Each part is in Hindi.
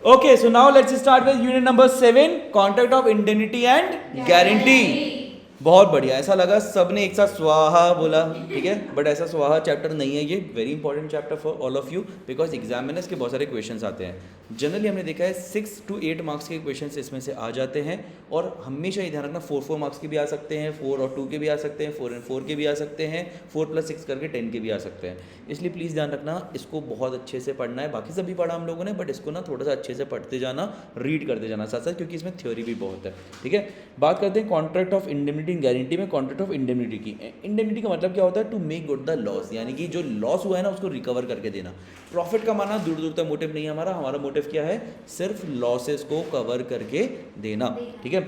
Okay, so now let's start with unit number 7, contract of indemnity and guarantee. बहुत बढ़िया, ऐसा लगा सबने एक साथ स्वाहा बोला, ठीक है, बट ऐसा स्वाहा चैप्टर नहीं है ये, very important chapter for all of you, because examiners के बहुत सारे क्वेश्चंस आते हैं। जनरली हमने देखा है 6 to 8 मार्क्स के क्वेश्चंस इसमें से आ जाते हैं, और हमेशा ये ध्यान रखना 4 मार्क्स के भी आ सकते हैं, 4 और 2 के भी आ सकते हैं, 4 और 4 के भी आ सकते हैं, 4+6 करके 10 के भी आ सकते हैं। इसलिए प्लीज़ ध्यान रखना, इसको बहुत अच्छे से पढ़ना है। बाकी सब भी पढ़ा हम लोगों ने, बट इसको ना थोड़ा सा अच्छे से पढ़ते जाना, रीड करते जाना साथ साथ, क्योंकि इसमें थ्योरी भी बहुत है, ठीक है। बात करते हैं कॉन्ट्रैक्ट ऑफ इंडेमनिटी गारंटी में। कॉन्ट्रैक्ट ऑफ इंडेमनिटी की, इंडेमनिटी का मतलब क्या होता है? To make good the loss, यानी कि जो लॉस हुआ है ना उसको रिकवर करके देना। प्रॉफिट कमाना दूर दूर तक मोटिव नहीं है हमारा, हमारा मोटिव क्या है? सिर्फ लॉसेस को कवर करके देना, ठीक है।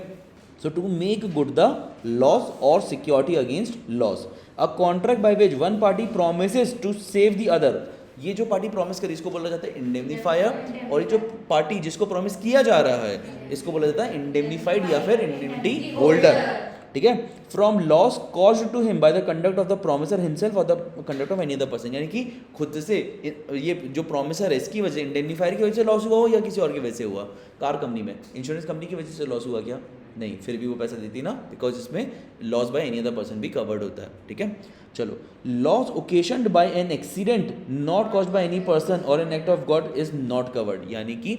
So to make good the loss और security against loss. A contract by which one party promises to save the other, ये जो पार्टी प्रॉमिस करे इसको बोला जाता है इंडेमनीफायर, और ये जो पार्टी जिसको प्रॉमिस किया जा रहा है इसको बोला जाता है इंडेमनीफाइड या फिर इंडेमनिटी होल्डर, ठीक है। From loss caused to him by the conduct of the promiser himself और the conduct of any other person, यानी कि खुद से ये जो प्रॉमिसर है इसकी वजह, इंडेमनीफायर की वजह से लॉस हुआ हो या किसी और की वजह से हुआ। कार कंपनी में, इंश्योरेंस कंपनी की वजह से लॉस हुआ क्या? नहीं, फिर भी वो पैसा देती ना, बिकॉज इसमें loss by any other person भी कवर्ड होता है, ठीक है। चलो, loss occasioned by an accident not caused by any person और an act of God is not covered, यानी कि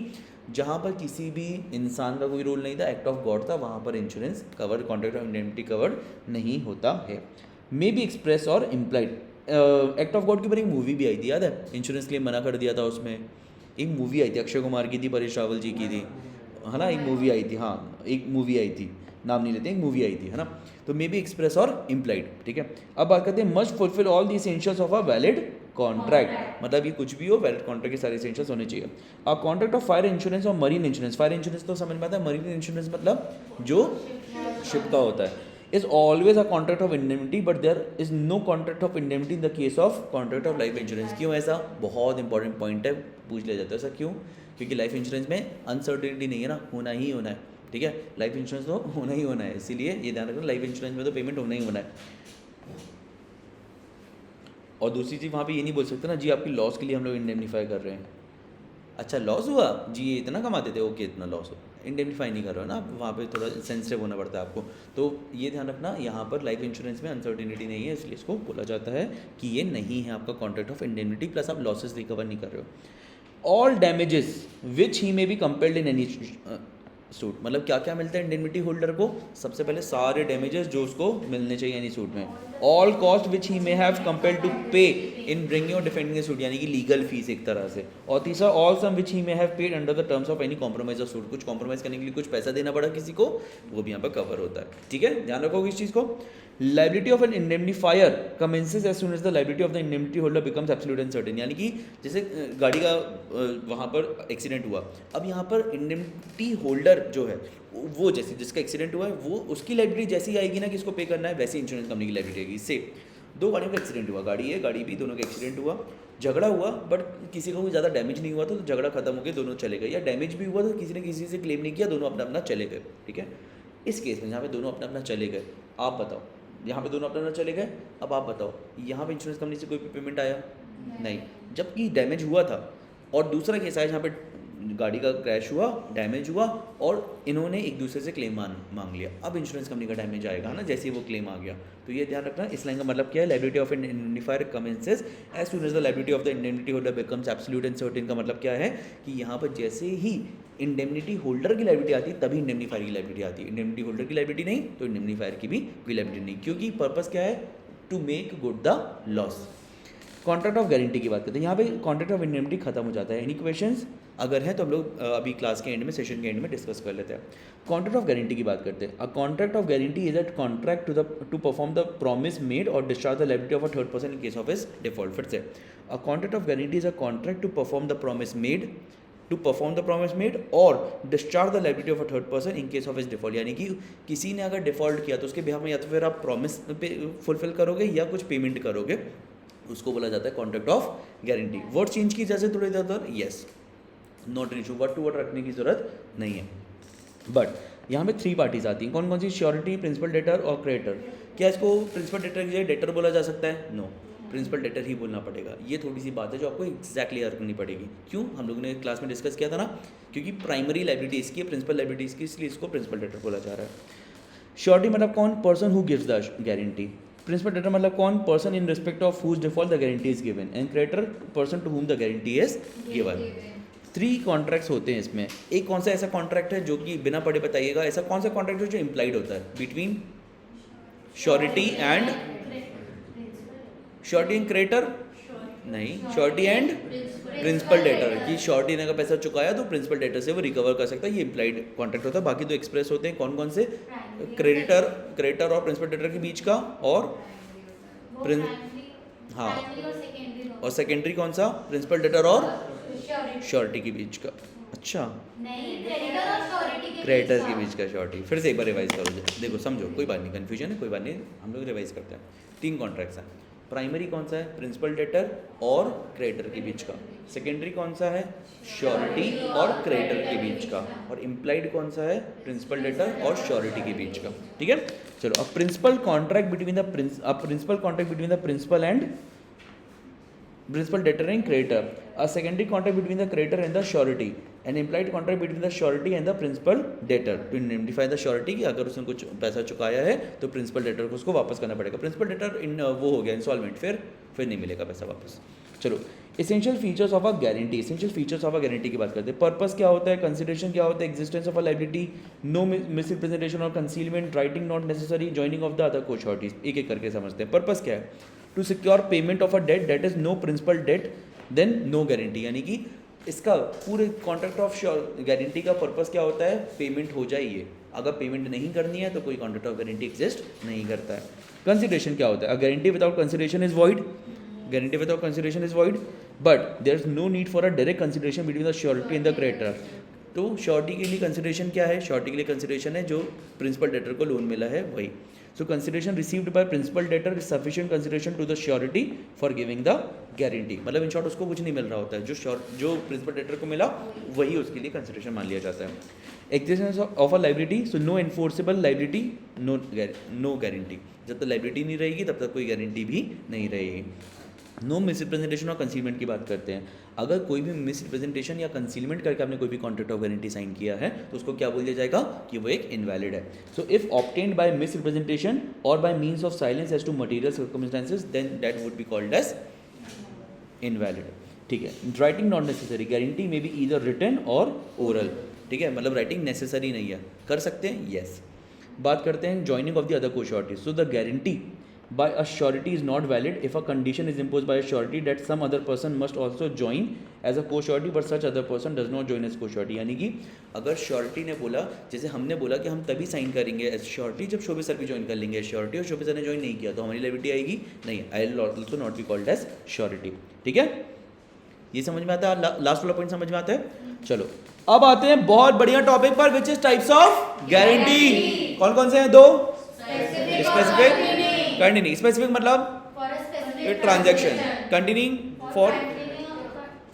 जहाँ पर किसी भी इंसान का कोई रोल नहीं था, एक्ट ऑफ गॉड था, वहाँ पर insurance cover, contract of indemnity covered नहीं होता है। मे बी एक्सप्रेस और इम्प्लाइड, एक्ट ऑफ गॉड के ऊपर एक मूवी भी आई थी, याद है? इंश्योरेंस क्लेम मना कर दिया था उसमें, एक मूवी आई थी, अक्षय कुमार की थी, परेश रावल जी की थी, है ना, एक मूवी आई थी, हाँ एक मूवी आई थी, नाम नहीं लेते, एक मूवी आई थी, है ना। तो मे बी एक्सप्रेस और इम्प्लाइड, ठीक है। अब बात करते हैं must fulfil all the essentials of a valid contract, मतलब ये कुछ भी हो, वैलिड कॉन्ट्रैक्ट के सारे एसेंशियल्स होने चाहिए। अ कॉन्ट्रैक्ट ऑफ फायर इंश्योरेंस और मरीन इंश्योरेंस, फायर इंश्योरेंस तो समझ में आता है, मरीन इंश्योरेंस मतलब जो शिप का होता है, is always a contract of indemnity but there is no contract of indemnity in the case of contract of life insurance. क्यों ऐसा? बहुत इंपॉर्टेंट पॉइंट है, पूछ लिया जाता है ऐसा क्यों? क्योंकि लाइफ इंश्योरेंस में अनसर्टेनिटी नहीं है ना, होना ही होना है, ठीक है। लाइफ इंश्योरेंस तो होना ही होना है, इसीलिए ये ध्यान रखना, लाइफ इंश्योरेंस में तो पेमेंट होना ही होना है। और दूसरी चीज़, वहाँ पे ये नहीं बोल सकते ना जी आपकी लॉस के लिए हम लोग इंडेमनीफाई कर रहे हैं। अच्छा लॉस हुआ जी, ये इतना कमाते थे, ओके इतना लॉस हो, इंडेमनीफाई नहीं कर रहे हो ना, वहाँ पे थोड़ा सेंसिटिव होना पड़ता है आपको। तो ये ध्यान रखना, यहाँ पर लाइफ इंश्योरेंस में अनसर्टेनिटी नहीं है, इसलिए इसको बोला जाता है कि ये नहीं है आपका कॉन्ट्रैक्ट ऑफ इंडेमनिटी, प्लस आप लॉसेस रिकवर नहीं कर रहे हो। All damages which he may be compelled in any suit, मतलब क्या क्या मिलता है इंडेमनिटी होल्डर को? सबसे पहले सारे डैमेजेस जो उसको मिलने चाहिए एनी सूट में। All cost which he may have compelled to pay in bringing or defending suit, यानी कि लीगल फीस एक तरह से। और तीसरा, all sum which he may have paid under the terms of any compromise of suit, कुछ कॉम्प्रोमाइज करने के लिए कुछ पैसा देना पड़ा किसी को, वो भी यहाँ पर कवर होता है, ठीक है। ध्यान रखोगे इस चीज़ को। Liability of an indemnifier commences as soon as the liability of the indemnity holder becomes absolute and certain, यानी कि जैसे गाड़ी का वहाँ पर एक्सीडेंट हुआ, अब यहाँ पर इंडेमनिटी होल्डर जो है वो, जैसे जिसका एक्सीडेंट हुआ है वो, उसकी लाइबिलिटी जैसी आएगी ना, किसको पे करना है, वैसी इंश्योरेंस कंपनी की लाइबिलिटी आएगी। इससे दो गाड़ियों का एक्सीडेंट हुआ, गाड़ी है गाड़ी भी, दोनों का एक्सीडेंट हुआ, झगड़ा हुआ, बट किसी को कोई ज़्यादा डैमेज नहीं हुआ तो झगड़ा खत्म हो गया, दोनों चले गए, या डैमेज भी हुआ तो किसी ने किसी से क्लेम नहीं किया, दोनों अपना अपना चले गए, ठीक है। इस केस में जहाँ पे दोनों अपना अपना चले गए, आप बताओ, यहाँ पे दोनों अपना अपना चले गए, अब आप बताओ यहाँ पे इंश्योरेंस कंपनी से कोई पेमेंट आया नहीं, जबकि डैमेज हुआ था। और दूसरा केस आया जहाँ पे गाड़ी का क्रैश हुआ, डैमेज हुआ, और इन्होंने एक दूसरे से क्लेम मांग लिया, अब इंश्योरेंस कंपनी का डैमेज आएगा ना, जैसे ही वो क्लेम आ गया। तो ये ध्यान रखना, इस लाइन का मतलब क्या है, liability of an indemnifier commences as soon as the liability of the indemnity holder becomes absolute and certain, का मतलब क्या है कि यहाँ पर जैसे ही इंडेमनिटी होल्डर की लाइबिलिटी आती है तभी इंडेमनीफायर की लाइबिलिटी आती है, इंडेमनिटी होल्डर की लाइबिलिटी नहीं तो इंडेमनीफायर की भी कोई लाइबिलिटी नहीं, क्योंकि पर्पस क्या है, to make good the loss. Contract of guarantee की बात करते हैं, यहाँ पे कॉन्ट्रैक्ट ऑफ इंडेमनिटी खत्म हो जाता है। एनी क्वेश्चंस अगर है तो हम लोग अभी क्लास के एंड में, सेशन के एंड में डिस्कस कर लेते हैं। कॉन्ट्रैक्ट ऑफ गारंटी की बात करते हैं। A contract of guarantee is a contract to perform the promise made और discharge the liability of a third person in case of his default. फिर से, a contract of guarantee is a contract to perform the promise made और discharge the liability of a third person in case of his default, यानी कि किसी ने अगर डिफॉल्ट किया तो उसके बिहाफ में या तो फिर आप प्रॉमिस पे फुलफिल करोगे या कुछ पेमेंट करोगे, उसको बोला जाता है contract of guarantee. Word change की इजाजत थोड़ी इधर, yes, not an issue, word to word रखने की जरूरत नहीं है। बट यहाँ पे 3 पार्टीज आती हैं, कौन कौन सी? श्योरिटी, प्रिंसिपल डेटर और क्रेडिटर। क्या इसको प्रिंसिपल डेटर की जगह डेटर बोला जा सकता है? नो, प्रिंसिपल डेटर ही बोलना पड़ेगा। ये थोड़ी सी बात है जो आपको एग्जैक्टली याद करनी पड़ेगी। क्यों? हम लोगों ने क्लास में डिस्कस किया था ना, क्योंकि प्राइमरी लाइबिलिटी इसकी है, प्रिंसिपल लाइबिलिटी इसकी, इसलिए इसको प्रिंसिपल डेटर बोला जा रहा है। श्योरिटी मतलब कौन? Person who gives the guarantee. Principal debtor मतलब कौन? Person in respect of whose default the guarantee is given, and creditor person to whom the guarantee is given. 3 contracts होते हैं इसमें। एक कौन सा ऐसा कॉन्ट्रैक्ट है जो कि बिना पढ़े बताइएगा, ऐसा कौन सा कॉन्ट्रैक्ट है जो इम्प्लाइड होता है between surety and surety and creditor? नहीं, श्योरिटी एंड प्रिंसिपल डेटर, कि श्योरिटी ने का पैसा चुकाया तो प्रिंसिपल डेटर से वो रिकवर कर सकता है, ये इम्प्लाइड कॉन्ट्रैक्ट होता है। बाकी 2 एक्सप्रेस होते हैं, कौन कौन से? क्रेडिटर और प्रिंसिपल डेटर के बीच का, और हाँ, और सेकेंडरी कौन सा? प्रिंसिपल डेटर और श्योरिटी के बीच का। अच्छा, क्रेडिटर के बीच का श्योरिटी। फिर से एक बार रिवाइज करो, देखो समझो, कोई बात नहीं, कन्फ्यूजन है, कोई बात नहीं, हम लोग रिवाइज करते हैं। 3 कॉन्ट्रैक्ट्स हैं। प्राइमरी कौन सा है? प्रिंसिपल डेटर और क्रेडिटर के बीच का। सेकेंडरी कौन सा है? श्योरिटी और क्रेडिटर के बीच का। और इम्प्लाइड कौन सा है? प्रिंसिपल डेटर और श्योरिटी के बीच का। ठीक है, चलो। अब principal contract between the principal and principal debtor and creditor, a secondary contract between the creditor and the surety, an implied contract between the surety and the principal debtor to indemnify the surety कि अगर उसने कुछ पैसा चुकाया है तो प्रिंसिपल डेटर को उसको वापस करना पड़ेगा। प्रिंसिपल डेटर इन वो हो गया इंस्टॉलमेंट, फिर नहीं मिलेगा पैसा वापस। चलो, essential features of a guarantee. Essential features of a guarantee की बात करते हैं। पर्पस क्या होता है, कंसिडरेशन क्या होता है, existence of a liability, no misrepresentation और concealment, writing not necessary, joining of the other co-sureties. एक एक करके समझते हैं। पर्पस क्या है? To secure payment of a debt that is no principal debt then no guarantee, यानी कि इसका पूरे कॉन्ट्रैक्ट ऑफ गारंटी का पर्पस क्या होता है? पेमेंट हो जाइए। अगर पेमेंट नहीं करनी है तो कोई कॉन्ट्रैक्ट ऑफ गारंटी एग्जिस्ट नहीं करता है। कंसिडरेशन क्या होता है? A guarantee without consideration is void, guarantee without consideration is void, but there is no need for a direct consideration between the surety and the creditor. तो श्योरिटी के लिए कंसिडरेशन क्या है? श्योरिटी के लिए कंसिडरेशन है जो प्रिंसिपल डेटर को लोन मिला है वही। So consideration received by principal debtor is sufficient consideration to the surety for giving the guarantee। मतलब इन शॉर्ट उसको कुछ नहीं मिल रहा होता है, जो प्रिंसिपल डेटर को मिला वही उसके लिए कंसिडरेशन मान लिया जाता है। Existence of a liability, so no enforceable liability, no guarantee. जब तक लायबिलिटी नहीं रहेगी तब तक कोई गारंटी भी नहीं रहेगी। नो मिसरिप्रेजेंटेशन और कंसीलमेंट की बात करते हैं। अगर कोई भी मिसरिप्रेजेंटेशन या कंसीलमेंट करके आपने कोई भी कॉन्ट्रैक्ट ऑफ गारंटी साइन किया है तो उसको क्या बोल दिया जाएगा कि वो एक इनवैलिड है। So if obtained by misrepresentation और by means of silence as to material circumstances then that would be called as invalid. ठीक है, राइटिंग नॉट नेसेसरी, गारंटी में बी ईदर रिटन और ओरल। ठीक है, मतलब राइटिंग नेसेसरी नहीं है, कर सकते हैं, यस। बात करते हैं joining of the other co-surety. So the guarantee by a surety is not valid if a condition is imposed by a surety that some other person must also join as a co-surety but such other person does not join as co-surety। यानी कि अगर श्योरिटी ने बोला, जैसे हमने बोला कि हम तभी साइन करेंगे एज श्योरिटी जब शोभे सर भी ज्वाइन कर लेंगे एज श्योरिटी, और शोभे सर ने ज्वाइन नहीं किया तो हमारी लायबिलिटी आएगी नहीं, I will also not be called as surety. ठीक है, ये समझ में आता है? लास्ट वाला पॉइंट समझ में आता है? चलो अब आते हैं बहुत बढ़िया टॉपिक पर, which is types of guarantee. कौन कौन से हैं? 2 स्पेसिफिक, कंटिन्यूइंग। स्पेसिफिक मतलब transaction, continuing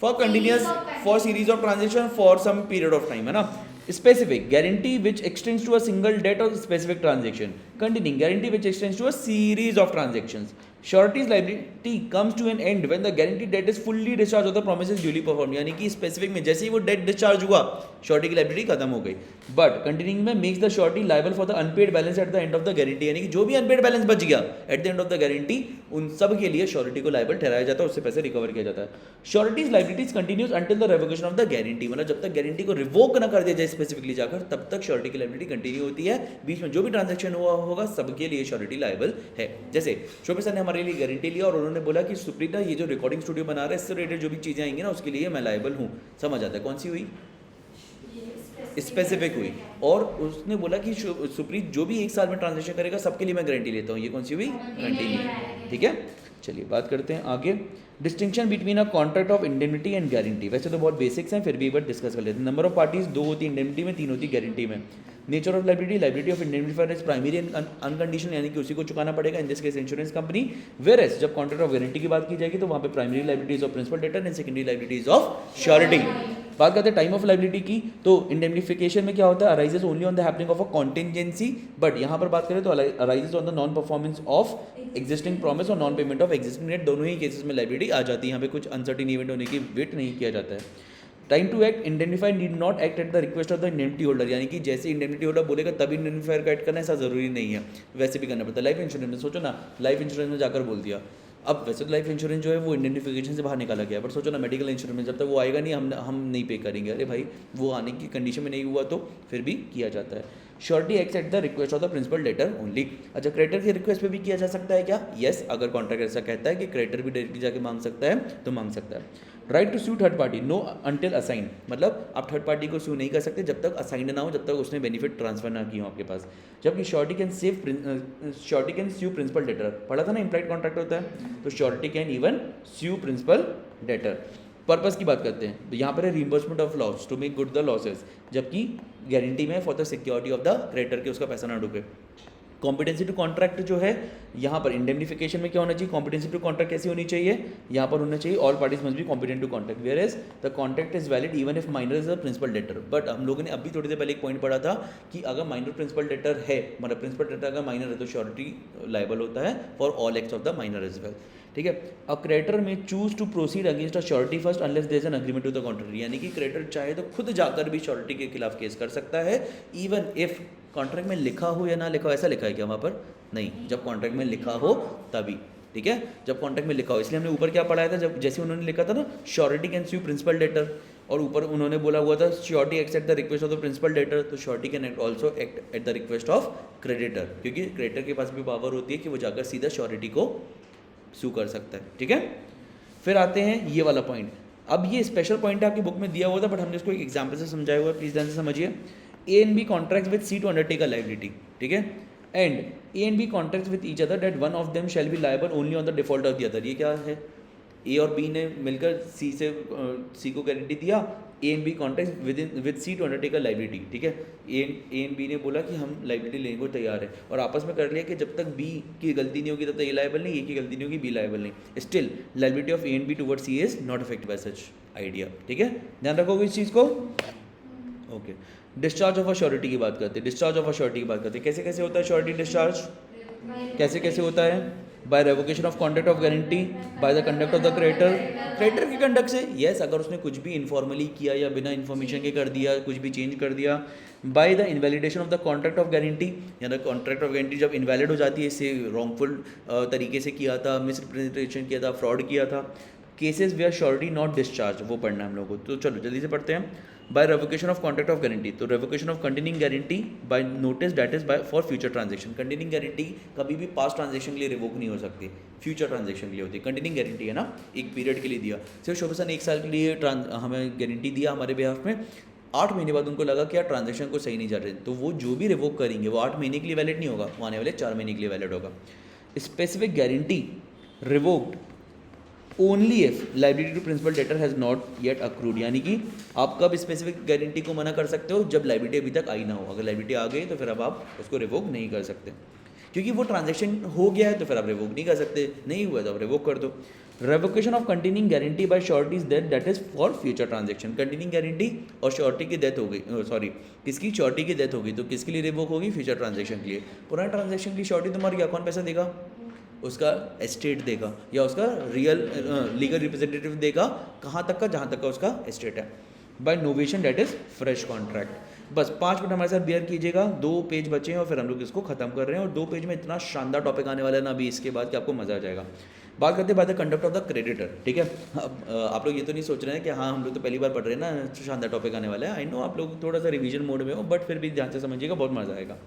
for continuous for series of transaction for some period of time, है ना। Specific guarantee which extends to a single debt और specific transaction. Continuing guarantee which extends to a series of transactions. Surety's liability comes to an end when the guarantee debt is fully discharged or the promises duly performed। यानी कि स्पेसिफिक में जैसे ही वो डेट डिस्चार्ज हुआ श्योरिटी की लायबिलिटी खत्म हो गई। बट कंटिन्यूइंग में makes the surety liable for the unpaid balance at the end of the guarantee, यानी कि जो भी अनपेड बैलेंस बच गया at the end of the guarantee उन सब के लिए श्योरिटी को लायबल ठहराया जाता है, उससे पैसे रिकवर किया जाता है। Sureties liabilities continues until the revocation of the guarantee, मतलब जब तक गारंटी को रिवोक ना कर दिया जाए स्पेसिफिकली जाकर तब तक श्योरिटी की लायबिलिटी कंटिन्यू होती है। बीच में जो भी ट्रांजेक्शन हुआ होगा सबके लिए श्योरिटी लायबल है। जैसे शोभे सर ने हमारे लिए गारंटी लिया और उन्होंने बोला कि सुप्रीत ये जो रिकॉर्डिंग स्टूडियो बना रहा है इससे रिलेटेड जो भी चीजें आएंगी ना उसके लिए मैं लायबल हूँ। समझ आता है? कौन सी हुई? स्पेसिफिक हुई। और उसने बोला कि सुप्रीत जो भी 1 साल में ट्रांजेक्शन करेगा सबके लिए मैं गारंटी लेता हूँ, ये कौन सी हुई? कंटिन्यू। ठीक है, चलिए बात करते हैं आगे। Distinction between a contract of indemnity and guarantee. वैसे तो बहुत बेसिक्स हैं, फिर भी एक बार डिस्कस कर लेते हैं। नंबर ऑफ पार्टीज 2 होती है इंडेमनिटी में, 3 होती है गारंटी में। Nature of liability, liability of indemnifier is primary and unconditional, यानी कि उसी को चुकाना पड़ेगा, in this case insurance company. Whereas जब कॉन्ट्रैक्ट ऑफ गारंटी की बात की जाएगी तो वहाँ पे primary liabilities of principal debtor and secondary liabilities of surety. बात करते हैं टाइम ऑफ लाइबिलिटी की, तो इंडेमनिफिकेशन में क्या होता है, arises only on the happening of a contingency, but यहाँ पर बात करें तो arises on the non performance of existing promise और non payment of existing debt, दोनों ही केसेस में लाइबिलिटी आ जाती है। यहाँ पे कुछ अनसर्टेन इवेंट होने की वेट नहीं किया जाता है। Time to act, indemnify need not act at the request of the indemnity holder, यानी कि जैसे इंडेमनिटी होल्डर बोलेगा तभी इंडेमनिफायर का एक्ट करना ऐसा जरूरी नहीं है, वैसे भी करना पड़ता है। लाइफ इंश्योरेंस में सोचो ना, लाइफ इंश्योरेंस में जाकर बोल दिया, अब वैसे तो लाइफ इंश्योरेंस जो है वो इंडेमनिफिकेशन से बाहर निकाला गया है, बट सोचो ना मेडिकल इंश्योरेंस में जब तक वो आएगा नहीं हम नहीं पे करेंगे, अरे भाई वो आने की कंडीशन में नहीं हुआ तो फिर भी किया जाता है। Surety act at the request of the principal debtor only. अच्छा, क्रेडिटर की रिक्वेस्ट पे भी किया जा सकता है क्या? यस, अगर कॉन्ट्रैक्ट ऐसा कहता है कि क्रेडिटर भी डायरेक्टली जाके मांग सकता है तो मांग सकता है। Right to sue third party, no until assign, मतलब आप थर्ड पार्टी को स्यू नहीं कर सकते जब तक असाइंड ना हो, जब तक उसने बेनिफिट ट्रांसफर ना की हो आपके पास। जबकि surety can sue principal debtor, पढ़ा था ना इम्प्लाइड कॉन्ट्रैक्ट होता है, तो surety can even sue principal debtor. Purpose की बात करते हैं तो यहाँ पर है reimbursement of loss to make good the losses, जबकि गारंटी में for the security of the creditor के उसका पैसा ना डूबे। कॉम्पिटेंसी टू कॉन्ट्रैक्ट जो है यहाँ पर इंडेमनिफिकेशन में क्या होना चाहिए, कॉम्पिटेंसी टू कॉन्ट्रैक्ट कैसी होनी चाहिए, यहाँ पर होना चाहिए all parties must be competent to contract, whereas the contract is valid even if minor is the principal debtor. But हम लोगों ने अभी थोड़ी देर पहले एक पॉइंट पढ़ा था कि अगर माइनर प्रिंसिपल डेटर है, मतलब प्रिंसिपल डेटर अगर माइनर है तो श्योरिटी लायबल होता है for all acts of the minor as well. ठीक है, a creditor may choose to proceed against a surety first unless there is an agreement to the contrary, यानी कि क्रेडिटर चाहे तो खुद जाकर भी श्योरिटी के खिलाफ केस कर सकता है, इवन इफ कॉन्ट्रैक्ट में लिखा हो या ना लिखा हो। ऐसा लिखा है क्या वहाँ पर? नहीं, जब कॉन्ट्रैक्ट में लिखा हो तभी। ठीक है, जब कॉन्ट्रैक्ट में लिखा हो, इसलिए हमने ऊपर क्या पढ़ाया था, जब जैसे उन्होंने लिखा था ना surety can sue principal debtor, और ऊपर उन्होंने बोला हुआ था surety act at the request of the principal debtor, तो surety can also act at the request of creditor, क्योंकि क्रेडिटर के पास भी पावर होती है कि वो जाकर सीधा श्योरिटी को सू कर सकता है। ठीक है, फिर आते हैं ये वाला पॉइंट। अब ये स्पेशल पॉइंट है आपकी बुक में दिया हुआ था, बट हमने इसको एक एग्जाम्पल से समझाया हुआ है, प्लीज ध्यान से समझिए। A and B contract with C to undertake a liability, ठीक है, and A and B contract with each other that one of them shall be liable only on the default of the other. ये क्या है? ए और बी ने मिलकर सी को गारंटी दिया, A and B contract with C to undertake a liability. ठीक है, ए एंड बी ने बोला कि हम लायबिलिटी लेने को तैयार है, और आपस में कर लिया कि जब तक बी की गलती नहीं होगी तब तक ए लायबल नहीं, ए की गलती नहीं होगी बी लायबल नहीं। Still liability of A and B toward C is not affected by such idea. ठीक है, ध्यान रखोगे इस चीज़ को। Okay, discharge of a surety की बात करते हैं। डिस्चार्ज ऑफ अ श्योरिटी की बात करते हैं, कैसे कैसे होता है श्योरिटी डिस्चार्ज, कैसे कैसे होता है? By revocation of contract of guarantee, by the conduct of the creditor, creditor की कंडक्ट से। यस, अगर उसने कुछ भी इनफॉर्मली किया या बिना इन्फॉर्मेशन के कर दिया, कुछ भी चेंज कर दिया। By the invalidation of the contract of guarantee, यानी कॉन्ट्रैक्ट ऑफ गारंटी जब इनवैलिड हो जाती है, इसे रॉन्गफुल तरीके से किया था, मिसरिप्रेजेंटेशन किया था, फ्रॉड किया था। Cases where surety not discharge, वो पढ़ना है हम लोग को, तो चलो जल्दी से पढ़ते हैं। By revocation of contract of guarantee, तो revocation of continuing guarantee by notice that is by for future transaction. Continuing guarantee कभी भी पास्ट ट्रांजेक्शन के लिए रिवोक नहीं हो सकती, फ्यूचर ट्रांजेक्शन के लिए होती है। कंटिन्यूइंग गारंटी है ना, एक पीरियड के लिए दिया, सिर्फ शोभा ने 1 साल के लिए हमें गारंटी दिया हमारे बिहाफ में, 8 महीने बाद उनको लगा कि यार ट्रांजेक्शन को सही नहीं जा रहे, तो वो जो भी रिवोक करेंगे वो 8 महीने के लिए वैलिड नहीं होगा, वो आने वाले 4 महीने के लिए वैलिड होगा। Specific guarantee revoked only if liability to principal debtor has not yet accrued, यानी कि आप कब स्पेसिफिक गारंटी को मना कर सकते हो? जब लाइबिलिटी अभी तक आई ना हो। अगर लाइबिलिटी आ गई तो फिर अब आप उसको रिवोक नहीं कर सकते, क्योंकि वो ट्रांजेक्शन हो गया है तो फिर आप रिवोक नहीं कर सकते, नहीं हुआ तो आप रिवोक कर दो। Revocation of continuing guarantee bye surety is that is for future transaction. Continuing guarantee और श्योरिटी की डेथ हो गई, सॉरी किसकी, श्योरिटी की डेथ होगी, तो किसके लिए रिवोक होगी? फ्यूचर ट्रांजेक्शन के लिए। पुराने ट्रांजेक्शन की श्योरिटी तो मर गया, कौन पैसा देगा? उसका एस्टेट देगा, या उसका रियल लीगल रिप्रेजेंटेटिव देगा, कहाँ तक का? जहाँ तक का उसका एस्टेट है। By novation that is fresh contract. बस 5 मिनट हमारे साथ बियर कीजिएगा, 2 पेज बचे हैं और फिर हम लोग इसको खत्म कर रहे हैं, और 2 पेज में इतना शानदार टॉपिक आने वाला है ना अभी इसके बाद कि आपको मजा आ जाएगा। बात करते हैं bye the conduct of the creditor. ठीक है, अब आप लोग ये तो नहीं सोच रहे हैं कि हाँ हम लोग तो पहली बार पढ़ रहे हैं ना, तो शानदार टॉपिक आने वाला है। आई नो आप लोग थोड़ा सा रिवीजन मोड में हो, बट फिर भी ध्यान से समझिएगा, बहुत मजा आएगा।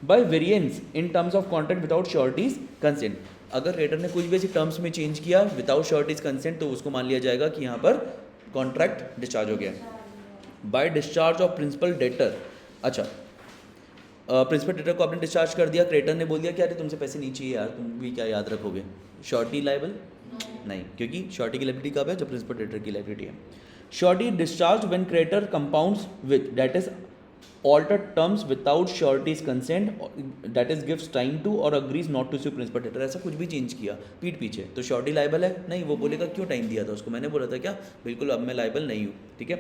By variance in terms of contract without surety's consent, अगर क्रेडिटर ने कुछ भी ऐसी टर्म्स में चेंज किया विदाउट श्योरिटीज कंसेंट, तो उसको मान लिया जाएगा कि यहाँ पर कॉन्ट्रैक्ट डिस्चार्ज हो गया। By discharge of principal debtor, अच्छा प्रिंसिपल डेटर को आपने डिस्चार्ज कर दिया, क्रेडिटर ने बोल दिया कि अरे तुमसे पैसे नहीं चाहिए यार, तुम भी क्या याद रखोगे, श्योरिटी लायबल नहीं, क्योंकि श्योरिटी की लायबिलिटी कब है? जब प्रिंसिपल डेटर की लायबिलिटी है। Surety discharge when creditor compounds with that is alter terms without surety's consent, that is gives time to or agrees not to sue principal debtor। ऐसा कुछ भी चेंज किया पीठ पीछे तो श्योरिटी लायबल है नहीं, वो बोलेगा क्यों टाइम दिया था उसको, मैंने बोला था क्या, बिल्कुल अब मैं लायबल नहीं हूँ। ठीक है,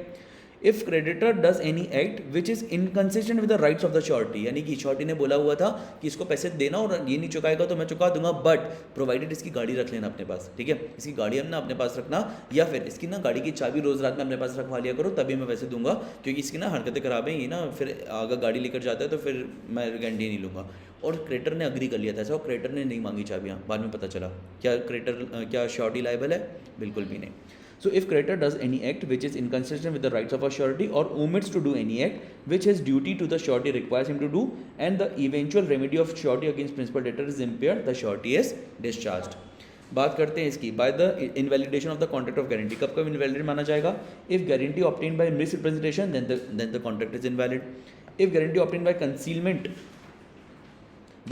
if creditor does any act which is inconsistent with the rights of the surety, यानी कि श्योरिटी ने बोला हुआ था कि इसको पैसे देना और ये नहीं चुकाएगा तो मैं चुका दूंगा, बट प्रोवाइडेड इसकी गाड़ी रख लेना अपने पास, ठीक है, इसकी गाड़ी हम ना अपने पास रखना, या फिर इसकी ना गाड़ी की चाबी रोज रात में अपने पास रखवा लिया करो, तभी मैं पैसे दूंगा, क्योंकि इसकी ना हरकतें खराब है, ये ना फिर अगर गाड़ी लेकर जाता है तो फिर मैं गारंटी नहीं लूँगा। और क्रेडिटर ने अग्री कर लिया था ऐसा, और क्रेडिटर ने नहीं मांगी चाबियाँ, बाद में पता चला क्या क्रेडिटर क्या श्योरिटी लायबल है? बिल्कुल भी नहीं। So if creditor does any act which is inconsistent with the rights of a surety or omits to do any act which his duty to the surety requires him to do, and the eventual remedy of surety against principal debtor is impaired, the surety is discharged. बात करते हैं इसकी by the invalidation of the contract of guarantee. कब कब invalid माना जाएगा? If guarantee obtained by misrepresentation, then the contract is invalid. If guarantee obtained by concealment,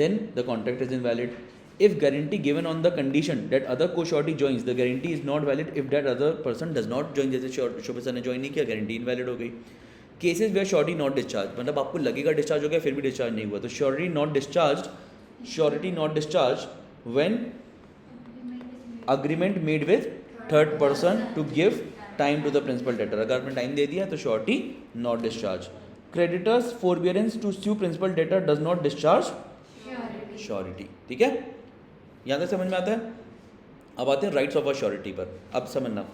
then the contract is invalid. If guarantee given on the condition that other co-surety joins, the guarantee is not valid if that other person does not join. जैसे शोभा ने ज्वाइन नहीं किया, गारंटी इनवैलिड हो गई। Cases where surety not discharge, मतलब आपको लगेगा डिस्चार्ज हो गया फिर भी डिस्चार्ज नहीं हुआ, तो surety not discharge when agreement made with third person to give time to the principal debtor, अगर आपने टाइम दे दिया तो surety not discharge. Creditors forbearance to sue principal debtor does not discharge surety, ठीक है, यहाँ तक समझ में आता है। अब आते हैं राइट्स ऑफ अ श्योरिटी पर, अब समझना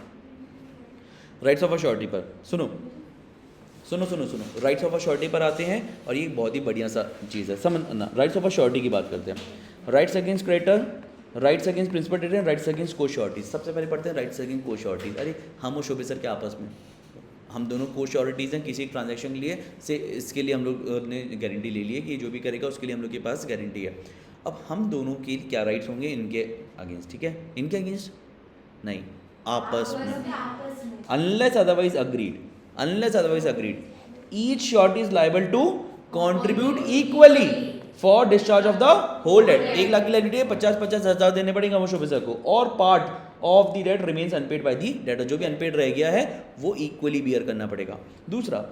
राइट्स ऑफ अ श्योरिटी पर, सुनो राइट्स ऑफ अ श्योरिटी पर आते हैं, और ये बहुत ही बढ़िया सा चीज़ है, समझना। राइट्स ऑफ अ श्योरिटी की बात करते हैं। Rights against creditor, rights against principal debtor, rights against co sureties. सबसे पहले पढ़ते हैं राइट्स अगेंस्ट को श्योरिटीज। अरे हम और शोभे सर के आपस में, हम दोनों को श्योरिटीज़ हैं किसी ट्रांजैक्शन के लिए से, इसके लिए हम लोग ने गारंटी ले ली है कि जो भी करेगा उसके लिए हम लोग के पास गारंटी है। अब हम दोनों के क्या राइट्स होंगे इनके अगेंस्ट, ठीक है, इनके अगेंस्ट नहीं, आपस में, unless otherwise agreed, each surety is liable to contribute equally for discharge of the whole debt. 1 lakh की लायबिलिटी है, 50-50 हज़ार देने पड़ेगा वो शोभा को, और part of the debt remains unpaid by the debtor, जो भी अनपेड रह गया है वो इक्वली बियर करना पड़ेगा। दूसरा,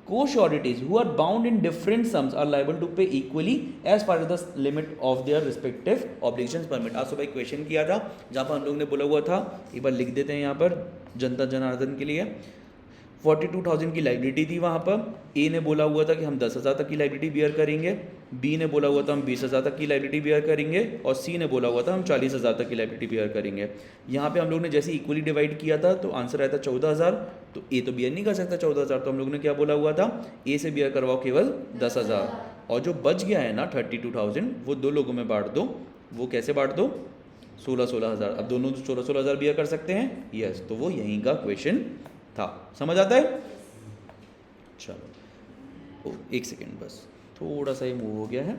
co-sureties who are bound in different sums are liable to pay equally as far as the limit of their respective obligations permit। आज सुबह एक क्वेश्चन किया था जहाँ पर हम लोग ने बोला हुआ था, एक बार लिख देते हैं यहाँ पर जनता जनार्दन के लिए। 42,000 की लाइबिलिटी थी वहाँ पर, ए ने बोला हुआ था कि हम 10,000 तक की लाइबिलिटी बियर करेंगे, बी ने बोला हुआ था हम 20,000 तक की लाइबिलिटी बियर करेंगे, और सी ने बोला हुआ था हम 40,000 तक की लाइबिलिटी बियर करेंगे। यहाँ पे हम लोग ने जैसे इक्वली डिवाइड किया था तो आंसर आया था 14,000, तो ए तो बियर नहीं कर सकता 14,000, तो हम लोग ने क्या बोला हुआ था, ए से बियर करवाओ केवल 10,000, और जो बच गया है ना 32,000 वो 2 लोगों में बांट दो। वो कैसे बांट दो? 16,000। अब दोनों 16,000 बियर कर सकते हैं, यस, तो वो यहीं का क्वेश्चन था। समझ आता है? चलो एक सेकेंड, बस थोड़ा सा ये मूव हो गया है,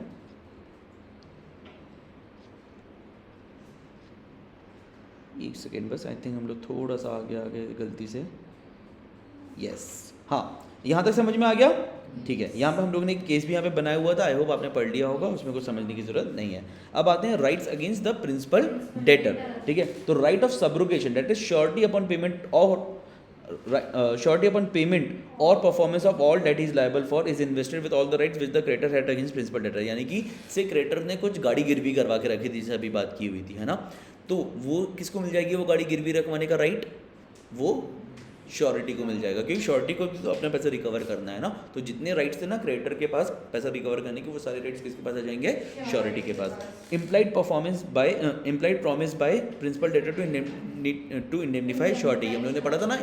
एक सेकेंड बस, आई थिंक हम लोग थोड़ा सा आगे गलती से, यस, हाँ, यहाँ तक समझ में आ गया, ठीक है। यहाँ पे हम लोग ने एक केस भी यहाँ पे बनाया हुआ था, आई होप आपने पढ़ लिया होगा, उसमें कुछ समझने की जरूरत नहीं है। अब आते हैं rights against the principal debtor, ठीक है। तो right of subrogation, that is surety upon payment और surety upon payment or performance of all that he is liable for is invested with all the rights which the creditor had against principal debtor। यानी कि से क्रेडिटर ने कुछ गाड़ी गिरवी करवा के रखी थी, जैसे अभी बात की हुई थी, है ना, तो वो किसको मिल जाएगी वो गाड़ी गिरवी रखवाने का राइट? वो श्योरिटी को मिल जाएगा, क्योंकि श्योरिटी को भी तो अपना पैसा रिकवर करना है ना, तो जितने राइट्स थे ना क्रेडिटर के पास पैसा रिकवर करने के, वो सारे राइट्स किसके पास आ जाएंगे? श्योरिटी के पास। Implied promise by principal debtor to indemnify surety, हम लोगों ने पढ़ा था ना,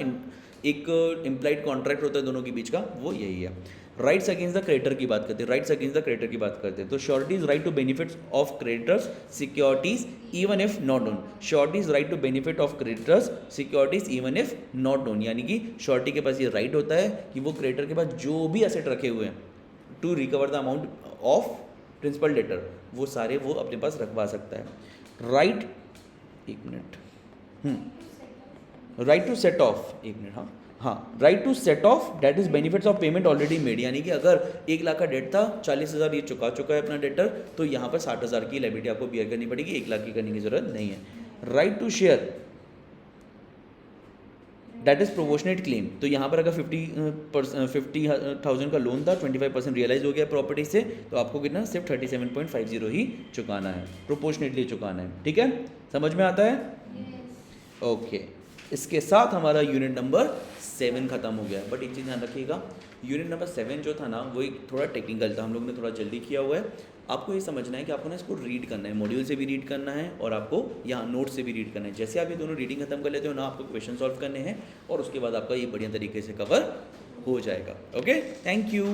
एक इम्प्लाइड कॉन्ट्रैक्ट होता है दोनों के बीच का, वो यही है। राइट्स अगेंस्ट द क्रेडिटर की बात करते हैं, राइट्स अगेंस्ट द क्रेडिटर की बात करते हैं, तो surety's right to benefits of creditors securities even if not own, surety's right to benefit of creditors securities even if not own, यानी कि श्योरिटी के पास ये राइट होता है कि वो क्रेडिटर के पास जो भी एसेट रखे हुए हैं to recover the amount of principal debtor, वो सारे वो अपने पास रखवा सकता है। राइट, एक मिनट, राइट टू सेट ऑफ, एक मिनट, हाँ, right to set off that is benefits of payment already made, यानी कि अगर 1 लाख का डेट था, 40,000 ये चुका है अपना डेटर, तो यहाँ पर 60,000 की लायबिलिटी आपको बियर करनी पड़ेगी, 1 लाख की करने की जरूरत नहीं है। Right to share that is proportionate claim, तो यहाँ पर अगर 50,000 का लोन था, 25% रियलाइज हो गया प्रॉपर्टी से, तो आपको कितना सिर्फ 37.50 ही चुकाना है, प्रोपोर्शनेटली चुकाना है, ठीक है, समझ में आता है? ओके इसके साथ हमारा यूनिट नंबर 7 खत्म हो गया। बट एक चीज़ ध्यान रखिएगा, यूनिट नंबर 7 जो था ना वो एक थोड़ा टेक्निकल था, हम लोग ने थोड़ा जल्दी किया हुआ है। आपको ये समझना है कि आपको ना इसको रीड करना है, मॉड्यूल से भी रीड करना है और आपको यहाँ नोट से भी रीड करना है। जैसे आप ये दोनों रीडिंग खत्म कर लेते हो ना, आपको क्वेश्चन सॉल्व करने हैं और उसके बाद आपका ये बढ़िया तरीके से कवर हो जाएगा। Okay, thank you.